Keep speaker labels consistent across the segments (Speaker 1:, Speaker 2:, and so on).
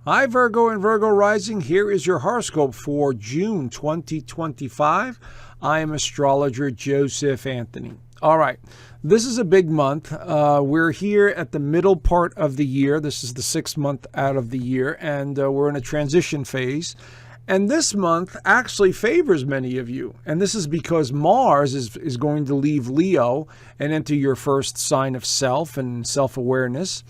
Speaker 1: Hi, Virgo and Virgo Rising. Here is your horoscope for June 2025. I am Astrologer Joseph Anthony. All right, this is a big month. We're here at the middle part of the year. This is the 6th month out of the year, and we're in a transition phase. And this month actually favors many of you. And this is because Mars is going to leave Leo and enter your first sign of self and self-awareness.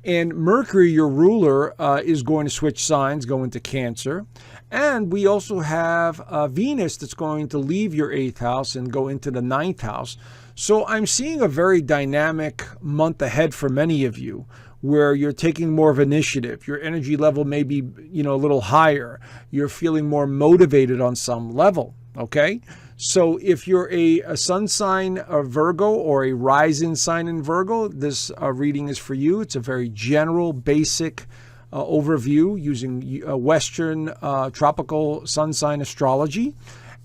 Speaker 1: And Mercury, your ruler, is going to switch signs, go into Cancer. And we also have Venus that's going to leave your 8th house and go into the 9th house. So I'm seeing a very dynamic month ahead for many of you, where you're taking more of initiative. Your energy level may be, a little higher. You're feeling more motivated on some level, okay? So if you're a sun sign of Virgo or a rising sign in Virgo, this reading is for you. It's a very general, basic overview using Western tropical sun sign astrology.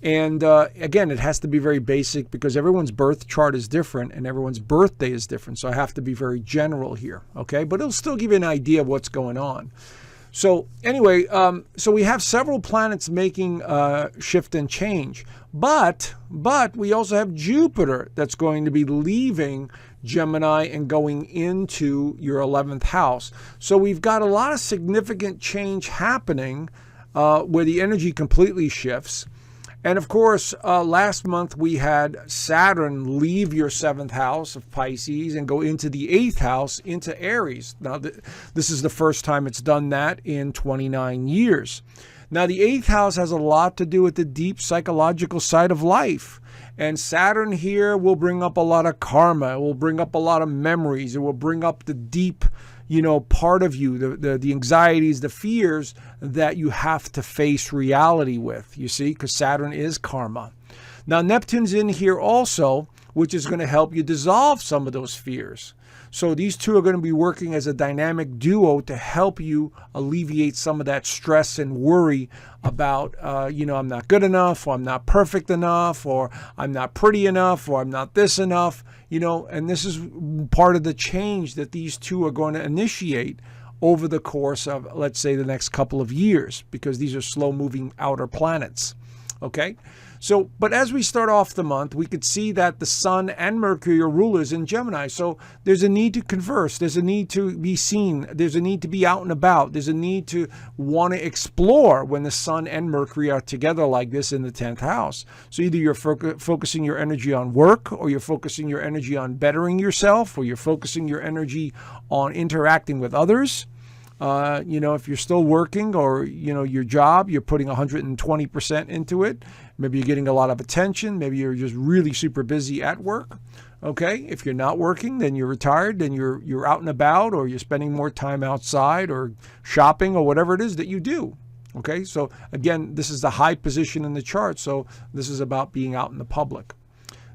Speaker 1: And again, it has to be very basic because everyone's birth chart is different and everyone's birthday is different. So I have to be very general here, okay? But it'll still give you an idea of what's going on. So anyway, so we have several planets making shift and change. But we also have Jupiter that's going to be leaving Gemini and going into your 11th house. So we've got a lot of significant change happening where the energy completely shifts. And of course, last month we had Saturn leave your 7th house of Pisces and go into the 8th house into Aries. Now, this is the first time it's done that in 29 years. Now, the 8th house has a lot to do with the deep psychological side of life. And Saturn here will bring up a lot of karma. It will bring up a lot of memories. It will bring up the deep, part of you, the anxieties, the fears that you have to face reality with, you see, because Saturn is karma. Now, Neptune's in here also, which is going to help you dissolve some of those fears. So these two are going to be working as a dynamic duo to help you alleviate some of that stress and worry about, I'm not good enough, or I'm not perfect enough, or I'm not pretty enough, or I'm not this enough, and this is part of the change that these two are going to initiate over the course of, let's say, the next couple of years, because these are slow-moving outer planets, okay? So, but as we start off the month, we could see that the Sun and Mercury are rulers in Gemini. So there's a need to converse. There's a need to be seen. There's a need to be out and about. There's a need to want to explore when the Sun and Mercury are together like this in the 10th house. So either you're focusing your energy on work, or you're focusing your energy on bettering yourself, or you're focusing your energy on interacting with others. If you're still working or, your job, you're putting 120% into it. Maybe you're getting a lot of attention. Maybe you're just really super busy at work. Okay. If you're not working, then you're retired, then you're out and about, or you're spending more time outside or shopping or whatever it is that you do. Okay. So again, this is the high position in the chart. So this is about being out in the public.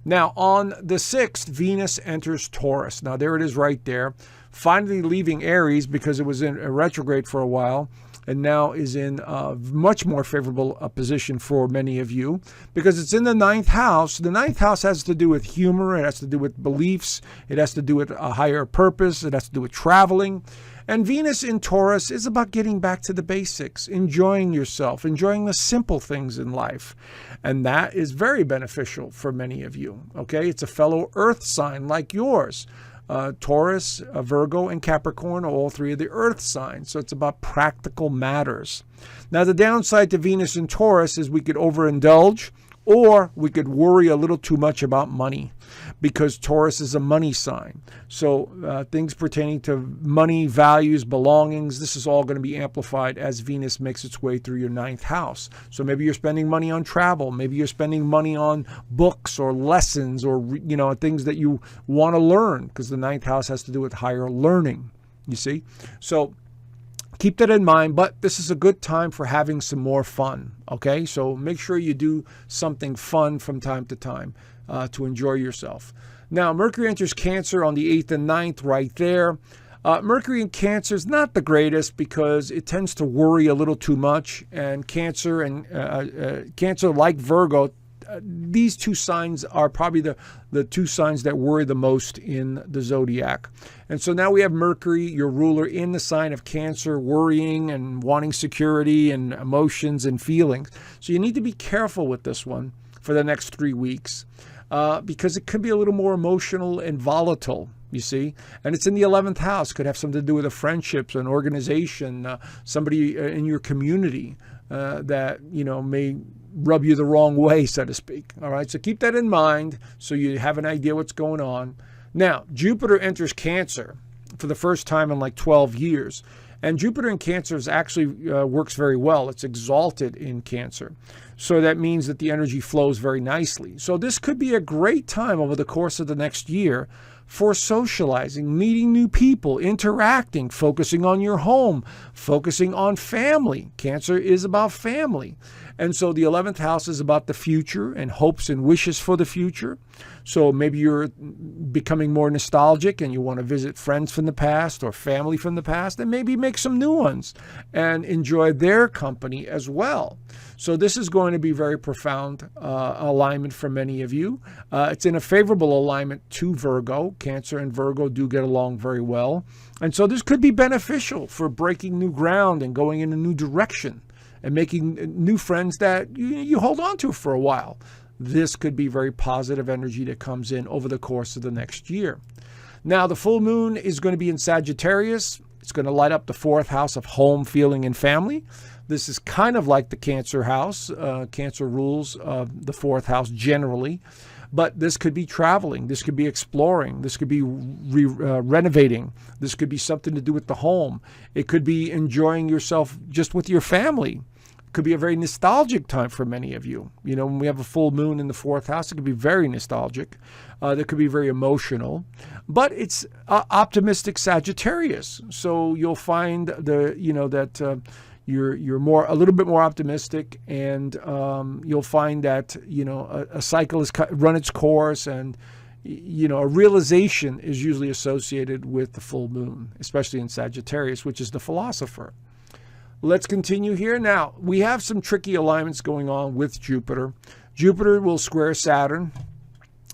Speaker 1: Now, on the 6th, Venus enters Taurus. Now, there it is right there. Finally leaving Aries because it was in a retrograde for a while, and now is in a much more favorable position for many of you because it's in the 9th house. The 9th house has to do with humor. It has to do with beliefs. It has to do with a higher purpose. It has to do with traveling. And Venus in Taurus is about getting back to the basics, enjoying yourself, enjoying the simple things in life. And that is very beneficial for many of you, okay? It's a fellow earth sign like yours. Taurus, Virgo, and Capricorn are all three of the earth signs. So it's about practical matters. Now, the downside to Venus in Taurus is we could overindulge, or we could worry a little too much about money because Taurus is a money sign. So things pertaining to money, values, belongings, this is all going to be amplified as Venus makes its way through your 9th house. So maybe you're spending money on travel. Maybe you're spending money on books or lessons or, things that you want to learn because the 9th house has to do with higher learning, you see? So keep that in mind, but this is a good time for having some more fun, okay? So make sure you do something fun from time to time to enjoy yourself. Now, Mercury enters Cancer on the 8th and 9th right there. Mercury in Cancer is not the greatest because it tends to worry a little too much, and Cancer, like Virgo, these two signs are probably the two signs that worry the most in the zodiac. And so now we have Mercury, your ruler, in the sign of Cancer, worrying and wanting security and emotions and feelings. So you need to be careful with this one for the next 3 weeks because it could be a little more emotional and volatile. You see, and it's in the 11th house. Could have something to do with a friendships, an organization, somebody in your community that may rub you the wrong way, so to speak. All right, so keep that in mind so you have an idea what's going on. Now, Jupiter enters Cancer for the first time in like 12 years. And Jupiter in Cancer actually works very well. It's exalted in Cancer. So that means that the energy flows very nicely. So this could be a great time over the course of the next year for socializing, meeting new people, interacting, focusing on your home, focusing on family. Cancer is about family. And so the 11th house is about the future and hopes and wishes for the future. So maybe you're becoming more nostalgic and you want to visit friends from the past or family from the past and maybe make some new ones and enjoy their company as well. So this is going to be very profound alignment for many of you. It's in a favorable alignment to Virgo. Cancer and Virgo do get along very well. And so this could be beneficial for breaking new ground and going in a new direction and making new friends that you hold on to for a while. This could be very positive energy that comes in over the course of the next year. Now, the full moon is going to be in Sagittarius. It's going to light up the 4th house of home, feeling, and family. This is kind of like the Cancer house. Cancer rules the 4th house generally. But this could be traveling. This could be exploring. This could be renovating. This could be something to do with the home. It could be enjoying yourself just with your family. It could be a very nostalgic time for many of you. When we have a full moon in the 4th house, it could be very nostalgic. That could be very emotional. But it's optimistic Sagittarius. So you'll find that you're a little bit more optimistic, and you'll find that a cycle has run its course, and a realization is usually associated with the full moon, especially in Sagittarius, which is the philosopher. Let's continue here. Now, we have some tricky alignments going on with Jupiter. Jupiter will square Saturn.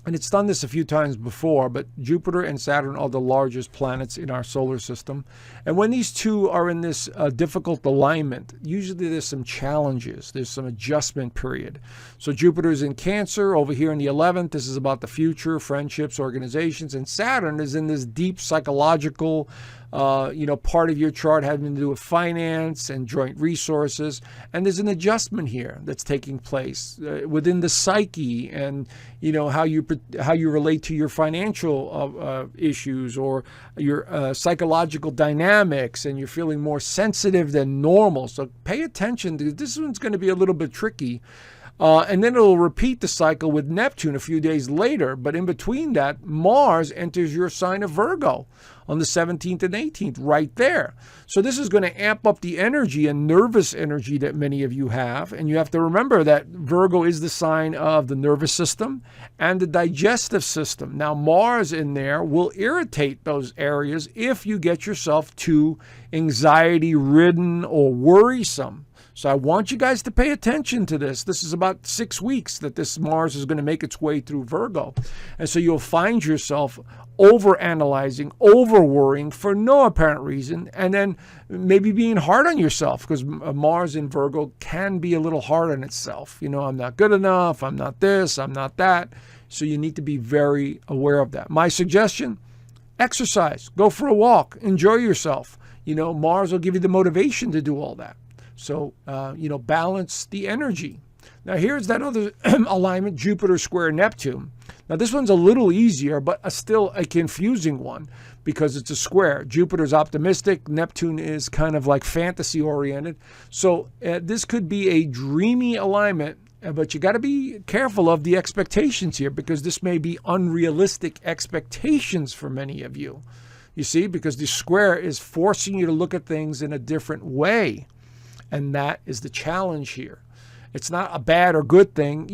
Speaker 1: And it's done this a few times before, but Jupiter and Saturn are the largest planets in our solar system. And when these two are in this difficult alignment, usually there's some challenges. There's some adjustment period. So Jupiter is in Cancer over here in the 11th. This is about the future, friendships, organizations. And Saturn is in this deep psychological part of your chart having to do with finance and joint resources. And there's an adjustment here that's taking place within the psyche and, how you relate to your financial issues or your psychological dynamics, and you're feeling more sensitive than normal. So pay attention. This one's going to be a little bit tricky. And then it'll repeat the cycle with Neptune a few days later. But in between that, Mars enters your sign of Virgo on the 17th and 18th, right there. So this is going to amp up the energy and nervous energy that many of you have. And you have to remember that Virgo is the sign of the nervous system and the digestive system. Now, Mars in there will irritate those areas if you get yourself too anxiety-ridden or worrisome. So I want you guys to pay attention to this. This is about 6 weeks that this Mars is going to make its way through Virgo. And so you'll find yourself overanalyzing, over-worrying for no apparent reason, and then maybe being hard on yourself, because Mars in Virgo can be a little hard on itself. I'm not good enough, I'm not this, I'm not that. So you need to be very aware of that. My suggestion, exercise, go for a walk, enjoy yourself. Mars will give you the motivation to do all that. So, balance the energy. Now, here's that other alignment, Jupiter square Neptune. Now, this one's a little easier, but still a confusing one because it's a square. Jupiter's optimistic. Neptune is kind of like fantasy-oriented. So, this could be a dreamy alignment, but you got to be careful of the expectations here because this may be unrealistic expectations for many of you. You see, because the square is forcing you to look at things in a different way. And that is the challenge here. It's not a bad or good thing,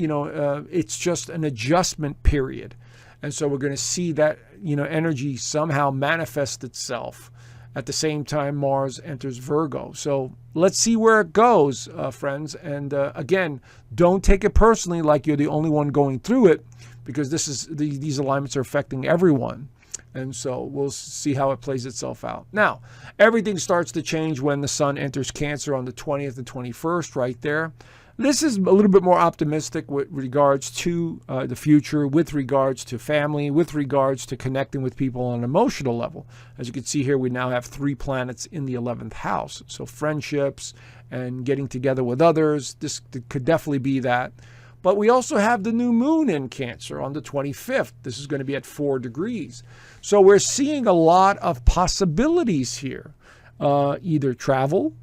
Speaker 1: it's just an adjustment period. And so we're going to see that, energy somehow manifest itself. At the same time, Mars enters Virgo. So let's see where it goes, friends. And again, don't take it personally like you're the only one going through it, because these alignments are affecting everyone. And so we'll see how it plays itself out. Now, everything starts to change when the sun enters Cancer on the 20th and 21st, right there. This is a little bit more optimistic with regards to the future, with regards to family, with regards to connecting with people on an emotional level. As you can see here, we now have 3 planets in the 11th house. So friendships and getting together with others, this could definitely be that. But we also have the new moon in Cancer on the 25th. This is going to be at 4 degrees. So we're seeing a lot of possibilities here. Either travel,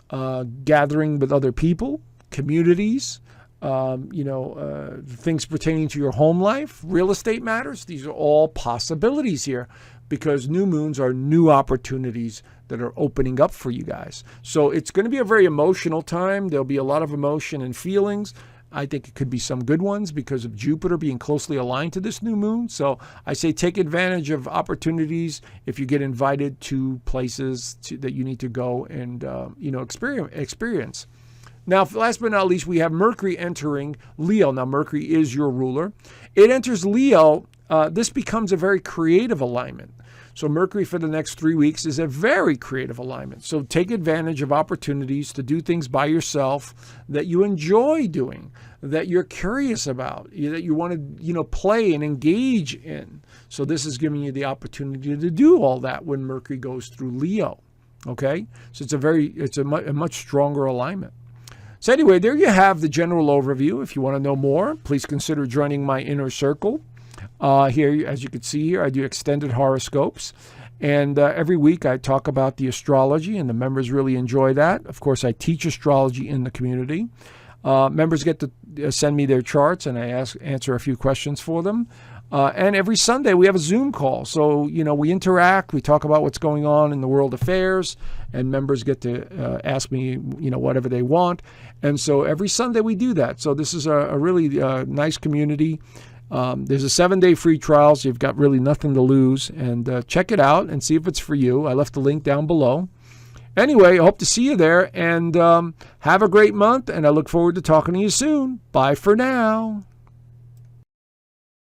Speaker 1: gathering with other people, communities, things pertaining to your home life, real estate matters. These are all possibilities here, because new moons are new opportunities that are opening up for you guys. So it's going to be a very emotional time. There'll be a lot of emotion and feelings. I think it could be some good ones because of Jupiter being closely aligned to this new moon. So I say take advantage of opportunities if you get invited to places that you need to go and experience. Now, last but not least, we have Mercury entering Leo. Now, Mercury is your ruler. It enters Leo. This becomes a very creative alignment. So Mercury for the next 3 weeks is a very creative alignment. So take advantage of opportunities to do things by yourself that you enjoy doing, that you're curious about, that you want to, play and engage in. So this is giving you the opportunity to do all that when Mercury goes through Leo. Okay? So it's a much stronger alignment. So anyway, there you have the general overview. If you want to know more, please consider joining my inner circle. Here, as you can see here, I do extended horoscopes. And every week I talk about the astrology, and the members really enjoy that. Of course, I teach astrology in the community. Members get to send me their charts, and I answer a few questions for them. And every Sunday we have a Zoom call. So, we interact, we talk about what's going on in the world affairs, and members get to ask me, whatever they want. And so every Sunday we do that. So this is a really nice community. There's a 7-day free trial, so you've got really nothing to lose. And check it out and see if it's for you. I left the link down below. Anyway, I hope to see you there, and have a great month, and I look forward to talking to you soon. Bye for now.